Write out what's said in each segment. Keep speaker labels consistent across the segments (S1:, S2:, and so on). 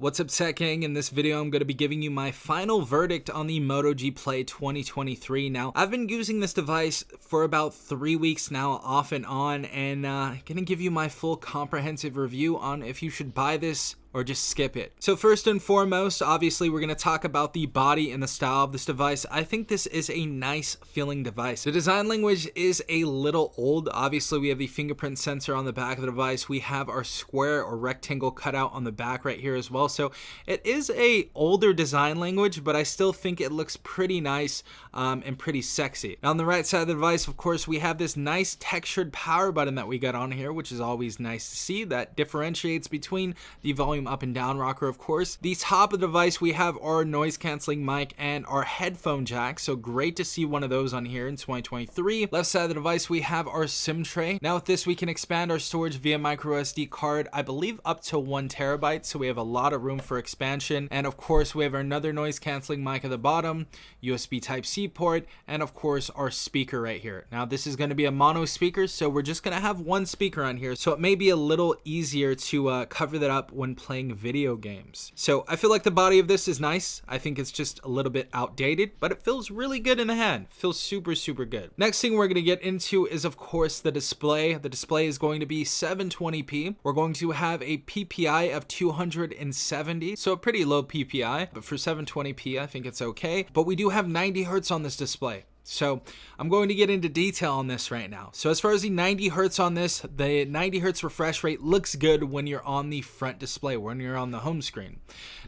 S1: What's up, Tech Gang? In this video, I'm going to be giving you my final verdict on the Moto G Play 2023. Now, I've been using this device for about 3 weeks now, off and on, and going to give you my full comprehensive review on if you should buy this or just skip it. So first and foremost, obviously we're going to talk about the body and the style of this device. I think this is a nice feeling device. The design language is a little old. Obviously we have the fingerprint sensor on the back of the device. We have our square or rectangle cutout on the back right here as well. So it is a older design language, but I still think it looks pretty nice and pretty sexy. Now on the right side of the device, of course, we have this nice textured power button that we got on here, which is always nice to see. That differentiates between the volume up and down rocker, of course. The top of the device, we have our noise canceling mic and our headphone jack, so great to see one of those on here in 2023. Left side of the device, we have our SIM tray. Now with this, we can expand our storage via micro SD card, I believe up to 1 terabyte, so we have a lot of room for expansion. And of course, we have another noise canceling mic at the bottom, USB Type-C port, and of course our speaker right here. Now this is going to be a mono speaker, so we're just going to have one speaker on here, so it may be a little easier to cover that up when playing video games. So I feel like the body of this is nice. I think it's just a little bit outdated, but it feels really good in the hand. Feels super good. Next thing we're going to get into is, of course, the display. The display is going to be 720p. We're going to have a PPI of 270, so a pretty low PPI, but for 720p I think it's okay. But we do have 90 Hertz on this display. So I'm going to get into detail on this right now. So as far as the 90 Hertz on this, the 90 Hertz refresh rate looks good when you're on the front display, when you're on the home screen.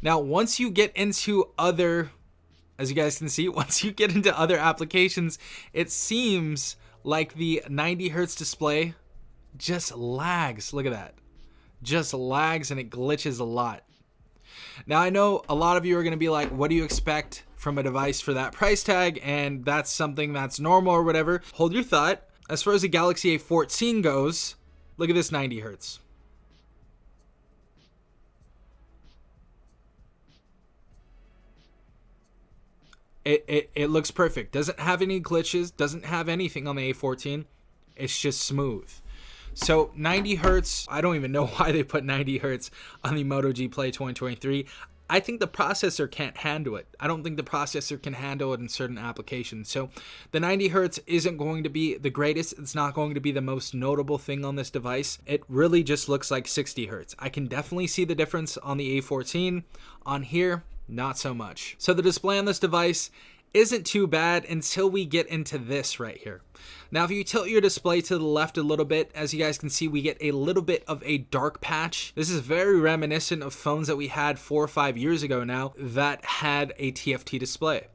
S1: Now, once you get into other, as you guys can see, once you get into other applications, it seems like the 90 Hertz display just lags. Look at that. Just lags and it glitches a lot. Now, I know a lot of you are going to be like, what do you expect from a device for that price tag? And that's something that's normal or whatever. Hold your thought. As far as the Galaxy A14 goes, look at this 90 Hertz. It looks perfect. Doesn't have any glitches, doesn't have anything on the A14. It's just smooth. So 90 Hertz, I don't even know why they put 90 Hertz on the Moto G Play 2023. I think the processor can't handle it. I don't think the processor can handle it in certain applications. So the 90 Hertz isn't going to be the greatest. It's not going to be the most notable thing on this device. It really just looks like 60 Hertz. I can definitely see the difference on the A14. On here, not so much. So the display on this device isn't too bad until we get into this right here. Now, if you tilt your display to the left a little bit, as you guys can see, we get a little bit of a dark patch. This is very reminiscent of phones that we had 4 or 5 years ago now that had a TFT display.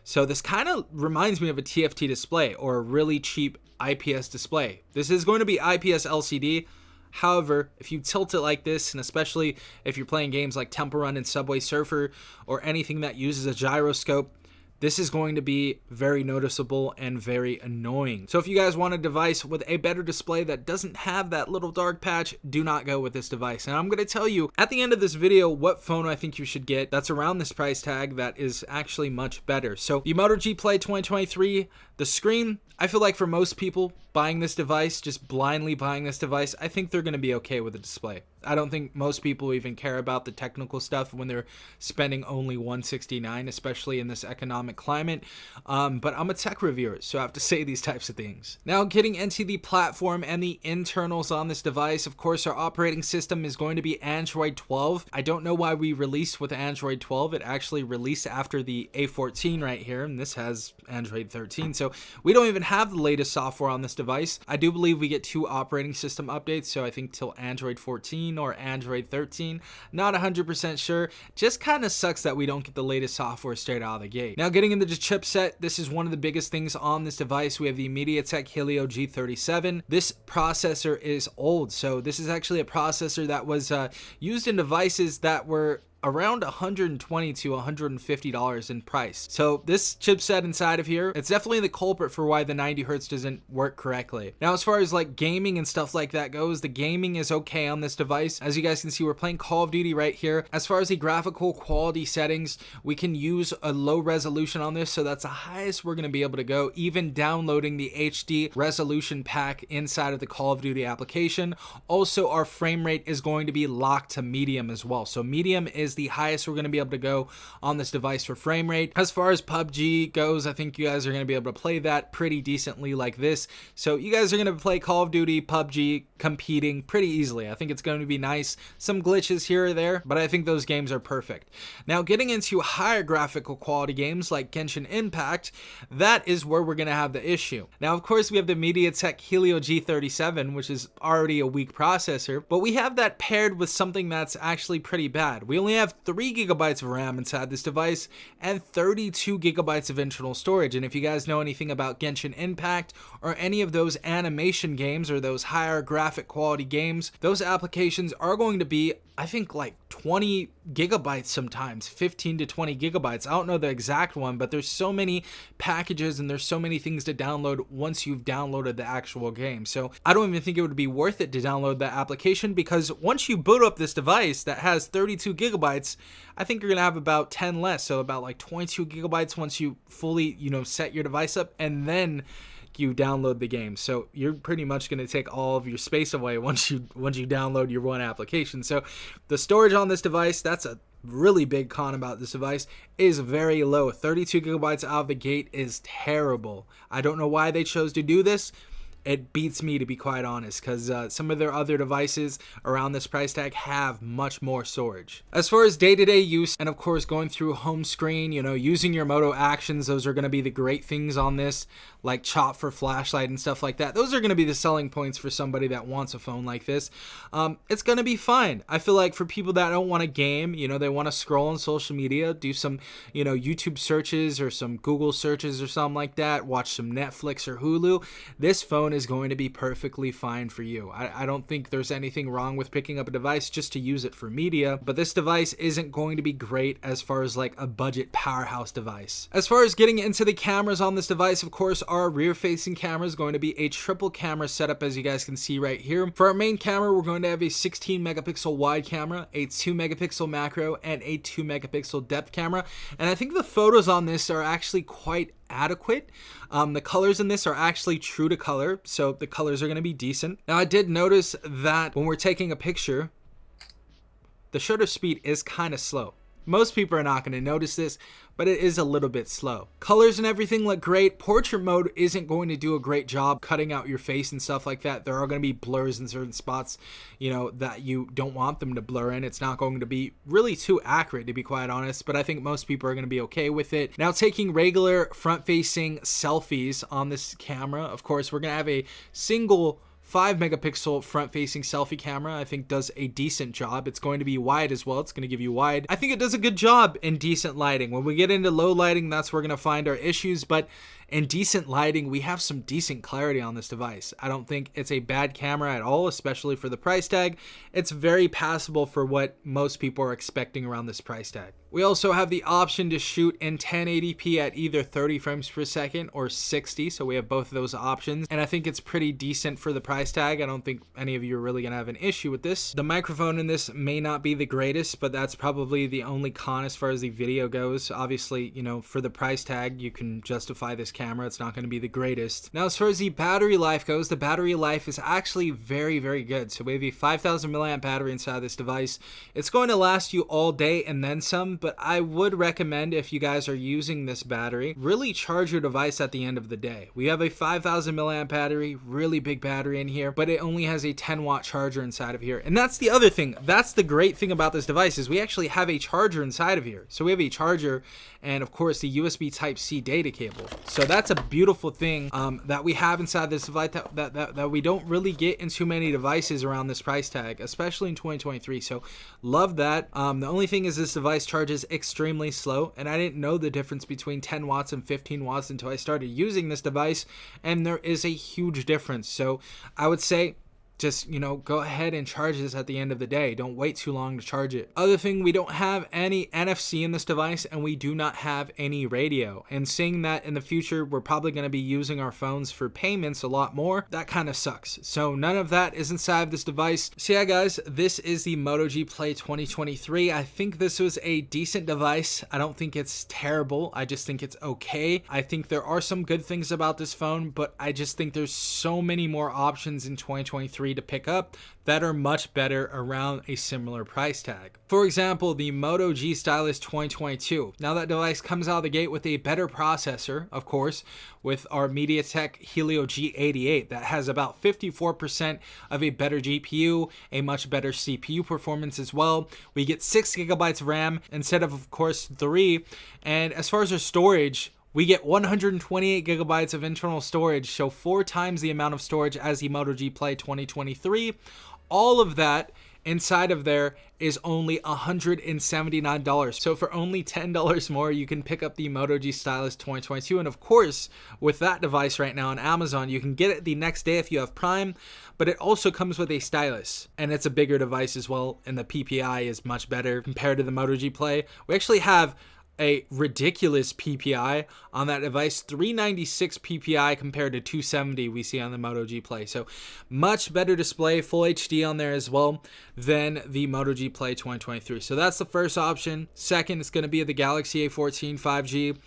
S1: So this kind of reminds me of a TFT display or a really cheap IPS display. This is going to be IPS LCD. However, if you tilt it like this, and especially if you're playing games like Temple Run and Subway Surfer or anything that uses a gyroscope, this is going to be very noticeable and very annoying. So if you guys want a device with a better display that doesn't have that little dark patch, do not go with this device. And I'm going to tell you at the end of this video what phone I think you should get that's around this price tag that is actually much better. So the Moto G Play 2023, the screen, I feel like for most people buying this device, just blindly buying this device, I think they're going to be okay with the display. I don't think most people even care about the technical stuff when they're spending only $169, especially in this economic climate. But I'm a tech reviewer, so I have to say these types of things. Now, getting into the platform and the internals on this device, of course, our operating system is going to be Android 12. I don't know why we released with Android 12. It actually released after the A14 right here, and this has Android 13. So we don't even have the latest software on this device. I do believe we get 2 operating system updates, so I think till Android 14 or Android 13. Not 100% sure. Just kind of sucks that we don't get the latest software straight out of the gate. Now, getting into the chipset, this is one of the biggest things on this device. We have the MediaTek Helio G37. This processor is old, so this is actually a processor that was used in devices that were around $120 to $150 in price. So this chipset inside of here, it's definitely the culprit for why the 90 Hertz doesn't work correctly. Now, as far as like gaming and stuff like that goes, the gaming is okay on this device. As you guys can see, we're playing Call of Duty right here. As far as the graphical quality settings, we can use a low resolution on this, so that's the highest we're going to be able to go, even downloading the HD resolution pack inside of the Call of Duty application. Also, our frame rate is going to be locked to medium as well. So medium is the highest we're going to be able to go on this device for frame rate. As far as PUBG goes, I think you guys are going to be able to play that pretty decently like this. So you guys are going to play Call of Duty, PUBG, competing pretty easily. I think it's going to be nice. Some glitches here or there, but I think those games are perfect. Now, getting into higher graphical quality games like Genshin Impact, that is where we're going to have the issue. Now, of course, we have the MediaTek Helio G37, which is already a weak processor, but we have that paired with something that's actually pretty bad. We only have 3 gigabytes of RAM inside this device and 32 gigabytes of internal storage. And if you guys know anything about Genshin Impact or any of those animation games or those higher graphic quality games, those applications are going to be, I think, like 20 gigabytes sometimes, 15 to 20 gigabytes. I don't know the exact one, but there's so many packages and there's so many things to download once you've downloaded the actual game. So I don't even think it would be worth it to download that application, because once you boot up this device that has 32 gigabytes, I think you're going to have about 10 less. So about like 22 gigabytes once you fully, set your device up, and then you download the game. So you're pretty much going to take all of your space away once you download your one application. So the storage on this device, that's a really big con about this device, is very low. 32 gigabytes out of the gate is terrible. I don't know why they chose to do this. It beats me, to be quite honest, because some of their other devices around this price tag have much more storage. As far as day-to-day use, and of course going through home screen, using your Moto actions, those are going to be the great things on this, like chop for flashlight and stuff like that. Those are going to be the selling points for somebody that wants a phone like this. It's going to be fine. I feel like for people that don't want to game, they want to scroll on social media, do some, YouTube searches or some Google searches or something like that, watch some Netflix or Hulu, this phone is going to be perfectly fine for you. I don't think there's anything wrong with picking up a device just to use it for media, but this device isn't going to be great as far as like a budget powerhouse device. As far as getting into the cameras on this device, of course, our rear-facing camera is going to be a triple camera setup, as you guys can see right here. For our main camera, we're going to have a 16 megapixel wide camera, a 2 megapixel macro, and a 2 megapixel depth camera. And I think the photos on this are actually quite adequate. The colors in this are actually true to color, so the colors are going to be decent. Now, I did notice that when we're taking a picture, the shutter speed is kind of slow. Most people are not going to notice this, but it is a little bit slow. Colors and everything look great. Portrait mode isn't going to do a great job cutting out your face and stuff like that. There are going to be blurs in certain spots, that you don't want them to blur in. It's not going to be really too accurate, to be quite honest, but I think most people are going to be okay with it. Now, taking regular front-facing selfies on this camera, of course, we're going to have a single 5 megapixel front-facing selfie camera. I think does a decent job. It's going to be wide as well. It's going to give you wide. I think it does a good job in decent lighting. When we get into low lighting, that's where we're going to find our issues, but in decent lighting, we have some decent clarity on this device. I don't think it's a bad camera at all, especially for the price tag. It's very passable for what most people are expecting around this price tag. We also have the option to shoot in 1080p at either 30 frames per second or 60, so we have both of those options, and I think it's pretty decent for the price tag. I don't think any of you are really going to have an issue with this. The microphone in this may not be the greatest, but that's probably the only con as far as the video goes. Obviously, for the price tag, you can justify this camera. It's not going to be the greatest. Now, as far as the battery life goes, the battery life is actually very, very good. So we have a 5,000 milliamp battery inside this device. It's going to last you all day and then some, but I would recommend, if you guys are using this battery, really charge your device at the end of the day. We have a 5,000 milliamp battery, really big battery in here, but it only has a 10-watt charger inside of here. And that's the other thing. That's the great thing about this device, is we actually have a charger inside of here. So we have a charger and, of course, the USB Type-C data cable. So that's a beautiful thing that we have inside this device that we don't really get in too many devices around this price tag, especially in 2023. So love that. The only thing is this device charges extremely slow, and I didn't know the difference between 10 watts and 15 watts until I started using this device, and there is a huge difference. So I would say just, go ahead and charge this at the end of the day. Don't wait too long to charge it. Other thing, we don't have any NFC in this device, and we do not have any radio. And seeing that in the future, we're probably going to be using our phones for payments a lot more, that kind of sucks. So none of that is inside of this device. So yeah, guys, this is the Moto G Play 2023. I think this was a decent device. I don't think it's terrible. I just think it's okay. I think there are some good things about this phone, but I just think there's so many more options in 2023 2023 to pick up that are much better around a similar price tag. For example, the Moto G Stylus 2022. Now that device comes out of the gate with a better processor, of course, with our MediaTek Helio G88 that has about 54% of a better GPU, a much better CPU performance as well. We get 6 gigabytes of RAM instead of course 3. And as far as our storage, we get 128 gigabytes of internal storage, so 4 times the amount of storage as the Moto G Play 2023. All of that inside of there is only $179. So for only $10 more, you can pick up the Moto G Stylus 2022. And of course, with that device right now on Amazon, you can get it the next day if you have Prime, but it also comes with a stylus, and it's a bigger device as well, and the PPI is much better compared to the Moto G Play. We actually have a ridiculous PPI on that device, 396 PPI compared to 270 we see on the Moto G Play. So much better display, full HD on there as well than the Moto G Play 2023. So that's the first option. Second, it's going to be the Galaxy A14 5G.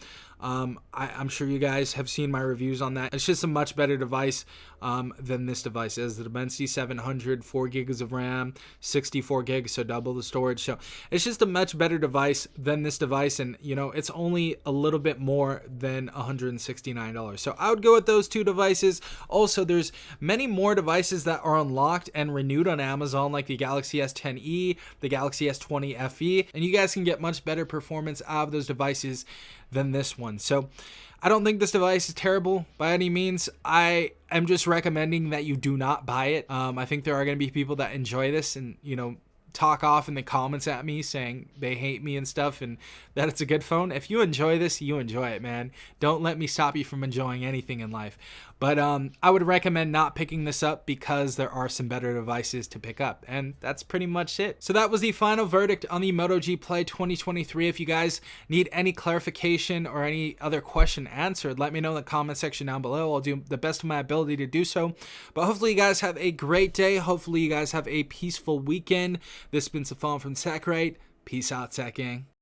S1: I'm sure you guys have seen my reviews on that. It's just a much better device than this device. It has the Dimensity 700, 4 gigs of RAM, 64 gigs, so double the storage. So it's just a much better device than this device, and you know, it's only a little bit more than $169. So I would go with those two devices. Also, there's many more devices that are unlocked and renewed on Amazon, like the Galaxy S10e, the Galaxy S20 FE, and you guys can get much better performance out of those devices than this one. So I don't think this device is terrible by any means. I am just recommending that you do not buy it. I think there are going to be people that enjoy this and, you know, talk off in the comments at me saying they hate me and stuff and that it's a good phone. If you enjoy this, you enjoy it, man. Don't let me stop you from enjoying anything in life. But I would recommend not picking this up because there are some better devices to pick up. And that's pretty much it. So that was the final verdict on the Moto G Play 2023. If you guys need any clarification or any other question answered, let me know in the comment section down below. I'll do the best of my ability to do so. But hopefully you guys have a great day. Hopefully you guys have a peaceful weekend. This has been Safon from TechRight. Peace out, Tech Gang.